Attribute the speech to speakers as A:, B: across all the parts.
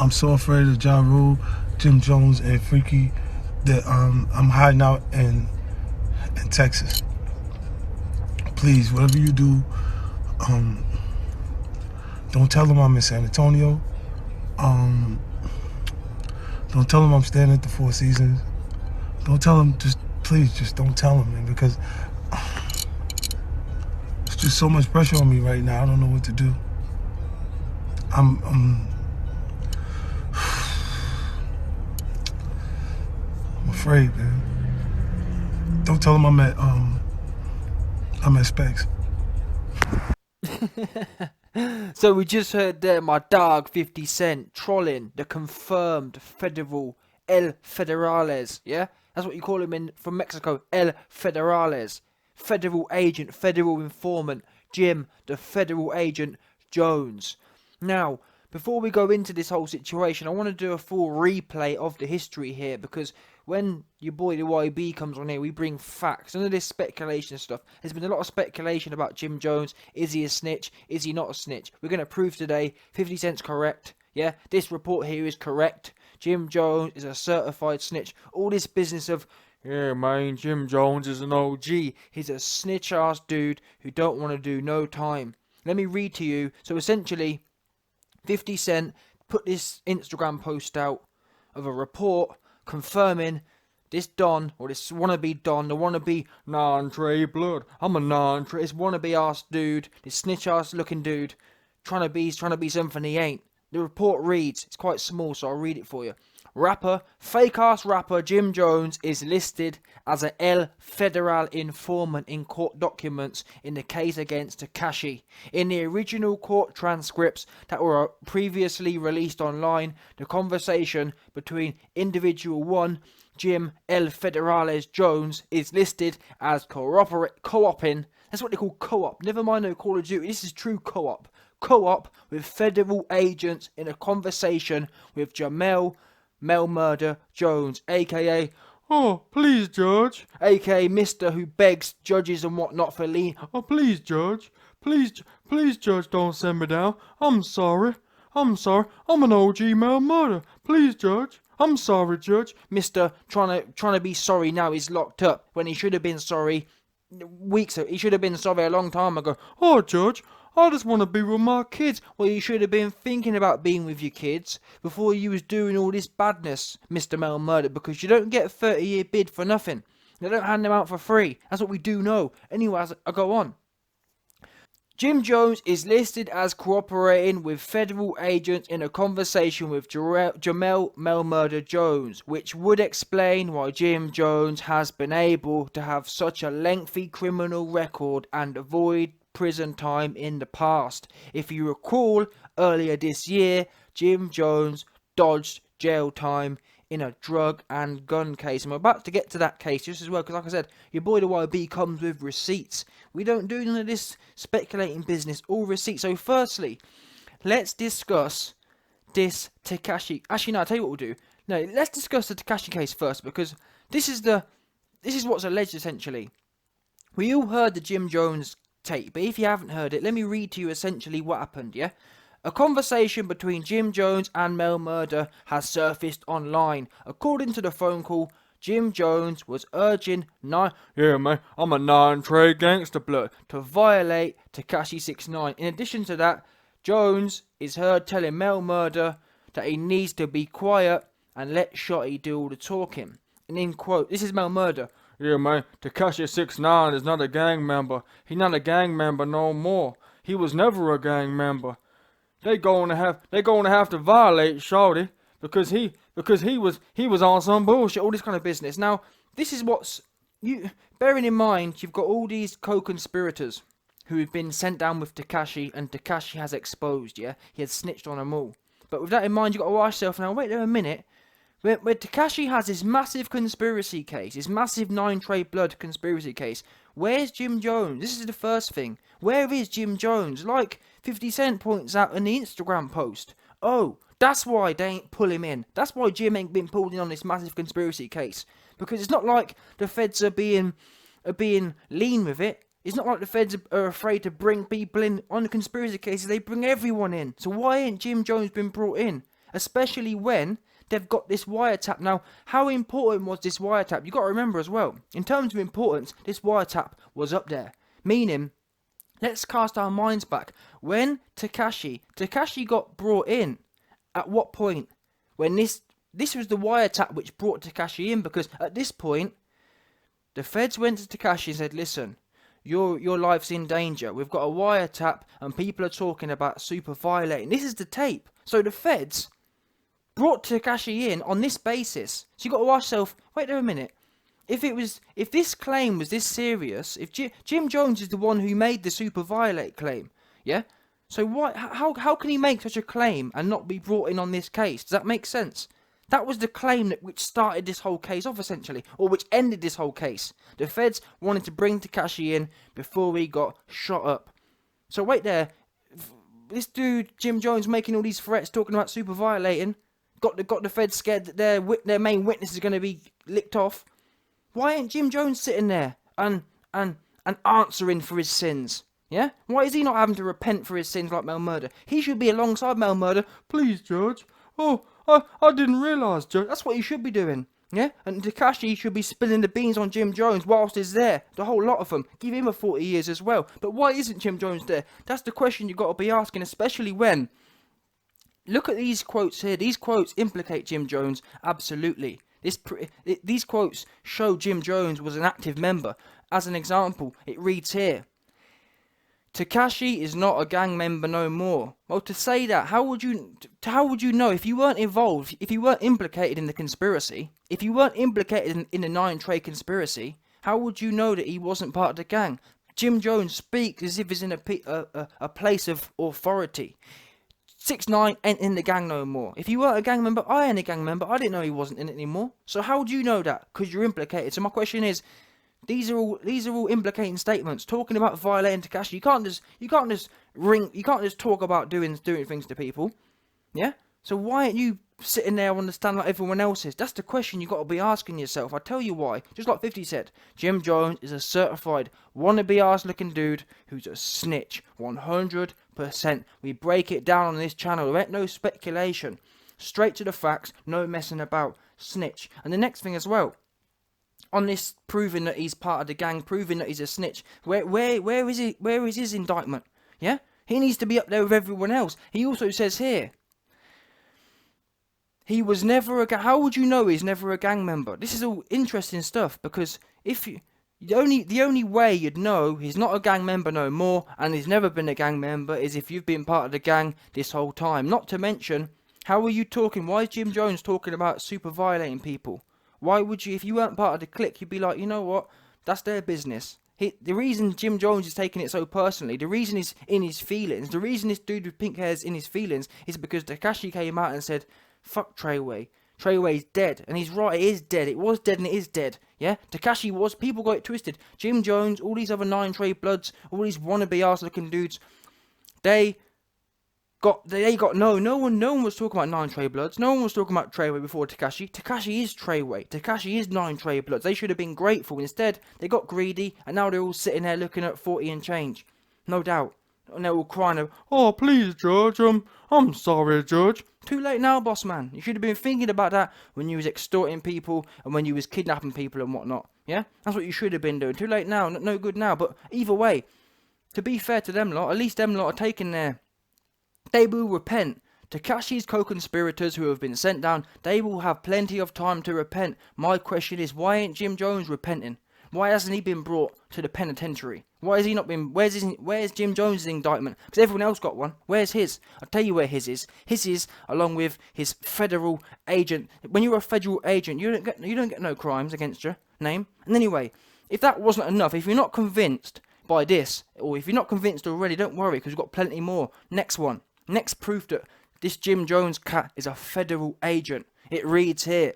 A: I'm so afraid of Ja Rule, Jim Jones, and Freaky that I'm hiding out in Texas. Please, whatever you do, don't tell them I'm in San Antonio. Don't tell them I'm staying at the Four Seasons. Don't tell them, please, just don't tell them, man, because it's just so much pressure on me right now. I don't know what to do. I'm afraid, man. Don't tell them I'm at Specs.
B: So we just heard there my dog 50 Cent trolling the confirmed federal El Federales, yeah? That's what you call him from Mexico, El Federales. Federal agent, federal informant, Jim, the federal agent Jones. Now, before we go into this whole situation, I want to do a full replay of the history here, because when your boy the YB comes on here, we bring facts. None of this speculation stuff. There's been a lot of speculation about Jim Jones. Is he a snitch? Is he not a snitch? We're going to prove today 50 Cent's correct. Yeah, this report here is correct. Jim Jones is a certified snitch. All this business of, yeah, man, Jim Jones is an OG. He's a snitch-ass dude who don't want to do no time. Let me read to you. So essentially, 50 Cent put this Instagram post out of a report confirming this Don, or this wannabe Don, the wannabe non-Trey blood. I'm a non-Trey, this wannabe ass dude, this snitch ass looking dude, trying to be something he ain't. The report reads, it's quite small, so I'll read it for you. Fake-ass rapper Jim Jones is listed as a El Federal informant in court documents in the case against Tekashi. In the original court transcripts that were previously released online, the conversation between individual 1, Jim El Federales Jones, is listed as co-oping. That's what they call co-op. Never mind no Call of Duty. This is true co-op. Co-op with federal agents in a conversation with Jamel Mel Murder Jones, aka, oh, please, Judge, aka Mr. who begs judges and whatnot for lean. Oh, please, Judge. Please, Judge, don't send me down. I'm sorry. I'm an OG Mel Murder. Please, Judge. I'm sorry, Judge. Mr. trying to be sorry now he's locked up when he should have been sorry weeks ago. He should have been sorry a long time ago. Oh, Judge, I just want to be with my kids. Well, you should have been thinking about being with your kids before you was doing all this badness, Mr. Mel Murder, because you don't get a 30-year bid for nothing. They don't hand them out for free. That's what we do know. Anyway, I go on. Jim Jones is listed as cooperating with federal agents in a conversation with Jamel Mel Murder Jones, which would explain why Jim Jones has been able to have such a lengthy criminal record and avoid prison time in the past. If you recall, earlier this year, Jim Jones dodged jail time in a drug and gun case. I'm about to get to that case just as well, because like I said, your boy the YB comes with receipts. We don't do none of this speculating business, all receipts. So firstly, let's discuss this Tekashi. Actually, no, I'll tell you what we'll do. No, let's discuss the Tekashi case first, because this is what's alleged essentially. We all heard the Jim Jones tape, but if you haven't heard it, let me read to you essentially what happened, yeah? A conversation between Jim Jones and Mel Murder has surfaced online. According to the phone call, Jim Jones was urging yeah, man, I'm a non-trade gangster blood, to violate Tekashi 6IX9. In addition to that, Jones is heard telling Mel Murder that he needs to be quiet and let Shotty do all the talking. And in quote, this is Mel Murder. Yeah, man, Tekashi 6IX9 is not a gang member. He's not a gang member no more. He was never a gang member. They gonna have to violate Shorty because he was on some bullshit, all this kind of business. Now, this is what's bearing in mind, you've got all these co-conspirators who have been sent down with Tekashi, and Tekashi has exposed, yeah? He has snitched on them all. But with that in mind, you've got to ask yourself now, wait there a minute. Where Tekashi has this massive conspiracy case, this massive 9 Trade Blood conspiracy case, where's Jim Jones? This is the first thing. Where is Jim Jones? Like 50 Cent points out in the Instagram post. Oh, that's why they ain't pull him in. That's why Jim ain't been pulled in on this massive conspiracy case. Because it's not like the feds are being lean with it. It's not like the feds are afraid to bring people in on the conspiracy cases. They bring everyone in. So why ain't Jim Jones been brought in? especially when they've got this wiretap. Now, how important was this wiretap? You got to remember as well, in terms of importance, this wiretap was up there. Meaning, let's cast our minds back. When Tekashi got brought in, at what point? When this was the wiretap which brought Tekashi in, because at this point, the feds went to Tekashi and said, listen, your life's in danger. We've got a wiretap and people are talking about super violating. This is the tape. So the feds brought Tekashi in on this basis. So you got to ask yourself, wait there a minute. If this claim was this serious, if Jim Jones is the one who made the super violate claim, yeah? So how can he make such a claim and not be brought in on this case? Does that make sense? That was the claim which started this whole case off, essentially, or which ended this whole case. The feds wanted to bring Tekashi in before he got shot up. So wait there, this dude Jim Jones making all these threats, talking about super violating, got the feds scared that their main witness is going to be licked off. Why ain't Jim Jones sitting there and answering for his sins? Yeah? Why is he not having to repent for his sins like Mel Murder? He should be alongside Mel Murder. Please, Judge. Oh, I didn't realise, Judge. That's what he should be doing. Yeah? And Tekashi should be spilling the beans on Jim Jones whilst he's there. The whole lot of them. Give him a 40 years as well. But why isn't Jim Jones there? That's the question you've got to be asking, especially when... Look at these quotes here. These quotes implicate Jim Jones, absolutely. These quotes show Jim Jones was an active member. As an example, it reads here, Tekashi is not a gang member no more. Well, to say that, how would you know if you weren't involved, if you weren't implicated in the conspiracy, if you weren't implicated in the 9 Trey conspiracy, how would you know that he wasn't part of the gang? Jim Jones speaks as if he's in a place of authority. 6IX9INE ain't in the gang no more. If you weren't a gang member, I ain't a gang member. I didn't know he wasn't in it anymore. So how do you know that? Because you're implicated. So my question is, these are all implicating statements talking about violating Tekashi. You can't just talk about doing things to people. Yeah? So why aren't you sitting there on the stand like everyone else is? That's the question you got to be asking yourself. I'll tell you why. Just like 50 said, Jim Jones is a certified wannabe ass looking dude who's a snitch. 100%. We break it down on this channel. There ain't no speculation. Straight to the facts. No messing about. Snitch. And the next thing as well, on this proving that he's part of the gang, proving that he's a snitch, where is his indictment? Yeah? He needs to be up there with everyone else. He also says here, he was never a gang. How would you know he's never a gang member? This is all interesting stuff, because if you... The only way you'd know he's not a gang member no more, and he's never been a gang member, is if you've been part of the gang this whole time. Not to mention, how are you talking? Why is Jim Jones talking about super violating people? Why would you, if you weren't part of the clique, you'd be like, you know what? That's their business. The reason Jim Jones is taking it so personally, the reason he's in his feelings, the reason this dude with pink hair's in his feelings, is because Tekashi came out and said, fuck Treyway. Treyway's dead. And he's right, it is dead. It was dead and it is dead. Yeah? Tekashi was, people got it twisted. Jim Jones, all these other 9 Trey Bloods, all these wannabe ass looking dudes, no one was talking about 9 Trey Bloods. No one was talking about Treyway before Tekashi. Tekashi is Treyway. Tekashi is 9 Trey Bloods. They should have been grateful. Instead, they got greedy, and now they're all sitting there looking at 40 and change. No doubt. And they're all crying, oh, please, Judge, I'm sorry, Judge. Too late now, boss man. You should have been thinking about that when you was extorting people and when you was kidnapping people and whatnot. Yeah? That's what you should have been doing. Too late now, no good now. But either way, to be fair to them lot, at least them lot are taking their... They will repent. Tekashi's co-conspirators who have been sent down, they will have plenty of time to repent. My question is, why ain't Jim Jones repenting? Why hasn't he been brought to the penitentiary? Why has he not been... Where's Jim Jones' indictment? Because everyone else got one. Where's his? I'll tell you where his is. His is along with his federal agent. When you're a federal agent, you don't get no crimes against your name. And anyway, if that wasn't enough, if you're not convinced by this, or if you're not convinced already, don't worry, because we've got plenty more. Next one. Next proof that this Jim Jones cat is a federal agent. It reads here.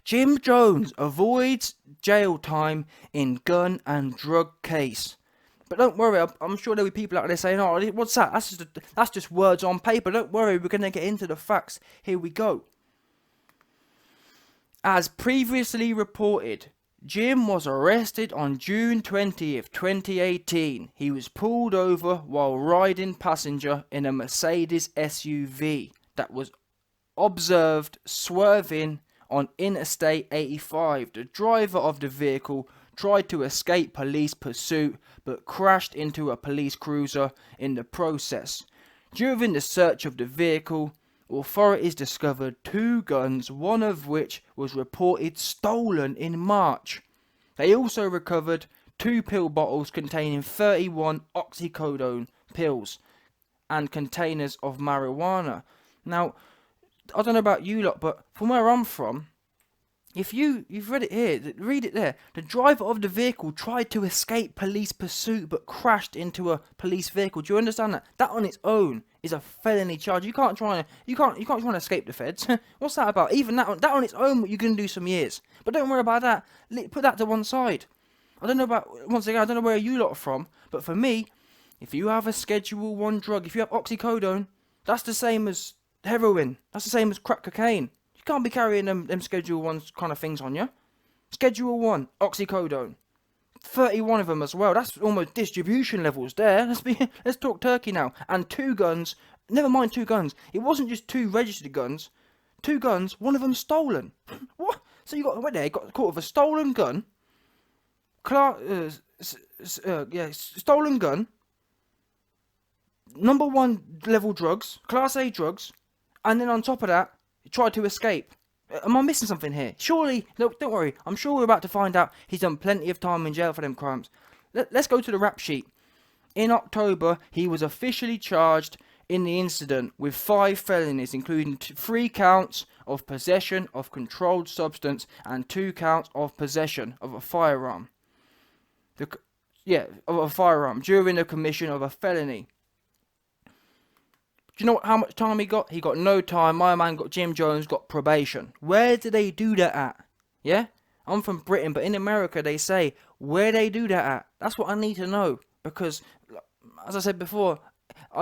B: Jim Jones avoids jail time in gun and drug case. But don't worry, I'm sure there'll be people out there saying, oh, what's that? That's just words on paper. Don't worry, we're going to get into the facts. Here we go. As previously reported, Jim was arrested on June 20th, 2018. He was pulled over while riding passenger in a Mercedes SUV that was observed swerving on Interstate 85. The driver of the vehicle tried to escape police pursuit but crashed into a police cruiser in the process. During the search of the vehicle, authorities discovered 2 guns, one of which was reported stolen in March. They also recovered 2 pill bottles containing 31 oxycodone pills and containers of marijuana. Now, I don't know about you lot, but from where I'm from, if you've read it here, read it there. The driver of the vehicle tried to escape police pursuit but crashed into a police vehicle. Do you understand that? That on its own is a felony charge. You can't try and escape the feds. What's that about? Even that on its own, you can do some years. But don't worry about that. Put that to one side. I don't know where you lot are from, but for me, if you have a Schedule 1 drug, if you have oxycodone, that's the same as heroin. That's the same as crack cocaine. You can't be carrying them Schedule 1 kind of things on you. Schedule 1, oxycodone. 31 of them as well. That's almost distribution levels there. Let's talk turkey now. And 2 guns. Never mind 2 guns. It wasn't just 2 registered guns. 2 guns, one of them stolen. What? So you got caught with a stolen gun. Stolen gun. Number 1 level drugs, Class A drugs, and then on top of that, he tried to escape. Am I missing something here? Surely, no, don't worry, I'm sure we're about to find out he's done plenty of time in jail for them crimes. Let's go to the rap sheet. In October, he was officially charged in the incident with 5 felonies, including 3 counts of possession of controlled substance and 2 counts of possession of a firearm. Of a firearm during the commission of a felony. Do you know how much time he got? He got no time. My man Jim Jones got probation. Where do they do that at? Yeah? I'm from Britain, but in America they say, where they do that at? That's what I need to know. Because, as I said before,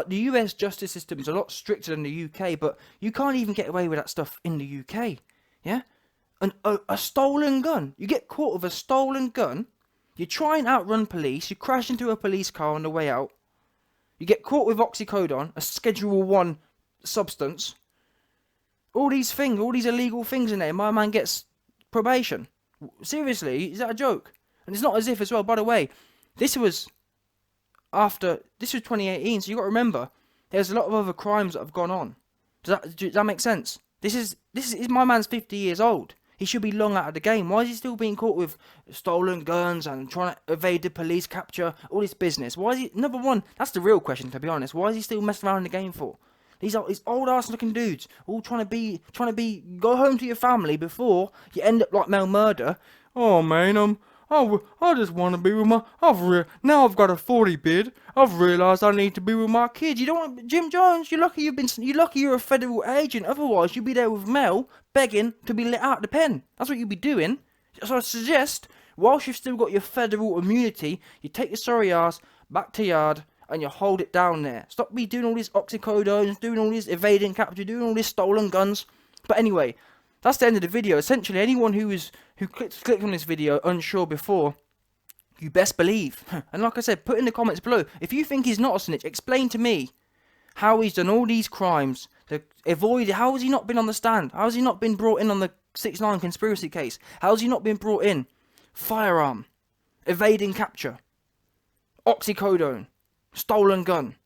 B: the US justice system is a lot stricter than the UK, but you can't even get away with that stuff in the UK. Yeah? A stolen gun. You get caught with a stolen gun. You try and outrun police. You crash into a police car on the way out. You get caught with oxycodone, a Schedule 1 substance. All these things, all these illegal things in there. My man gets probation. Seriously, is that a joke? And it's not as if as well, by the way, this was 2018, so you got to remember, there's a lot of other crimes that have gone on. Does that make sense? This is my man's 50 years old. He should be long out of the game. Why is he still being caught with stolen guns and trying to evade the police capture? All this business. Why is he... Number one, that's the real question, to be honest. Why is he still messing around in the game for? These old ass looking dudes, all trying to be... Go home to your family before you end up like Mel Murder. Oh, man, I just want to be with my... Now I've got a 40 bid. I've realised I need to be with my kids. You don't want... Jim Jones, you're lucky you're a federal agent. Otherwise, you'd be there with Mel, begging to be let out of the pen. That's what you'd be doing. So I suggest, whilst you've still got your federal immunity, you take your sorry ass back to yard and you hold it down there. Stop me doing all these oxycodones, doing all this evading capture, doing all these stolen guns. But anyway, that's the end of the video. Essentially, anyone who clicked on this video unsure before, you best believe. And like I said, put in the comments below. If you think he's not a snitch, explain to me how he's done all these crimes to avoid it. How has he not been on the stand? How has he not been brought in on the 6IX9INE conspiracy case? How has he not been brought in? Firearm, evading capture, oxycodone, stolen gun.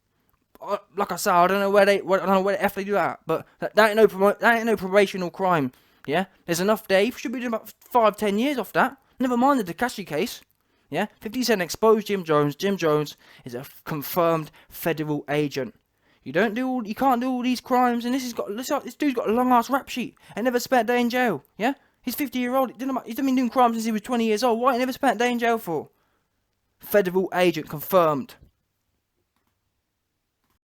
B: Like I said, I don't know where the F they do that, but that ain't no probational crime. Yeah, there's enough there. He should be doing about 5-10 years off that. Never mind the Tekashi case. Yeah, 50 Cent exposed Jim Jones. Jim Jones is a confirmed federal agent. You can't do all these crimes, and this dude's got a long ass rap sheet and never spent a day in jail. Yeah, he's 50-year-old. He's been doing crimes since he was 20 years old. Why he never spent a day in jail for? Federal agent confirmed.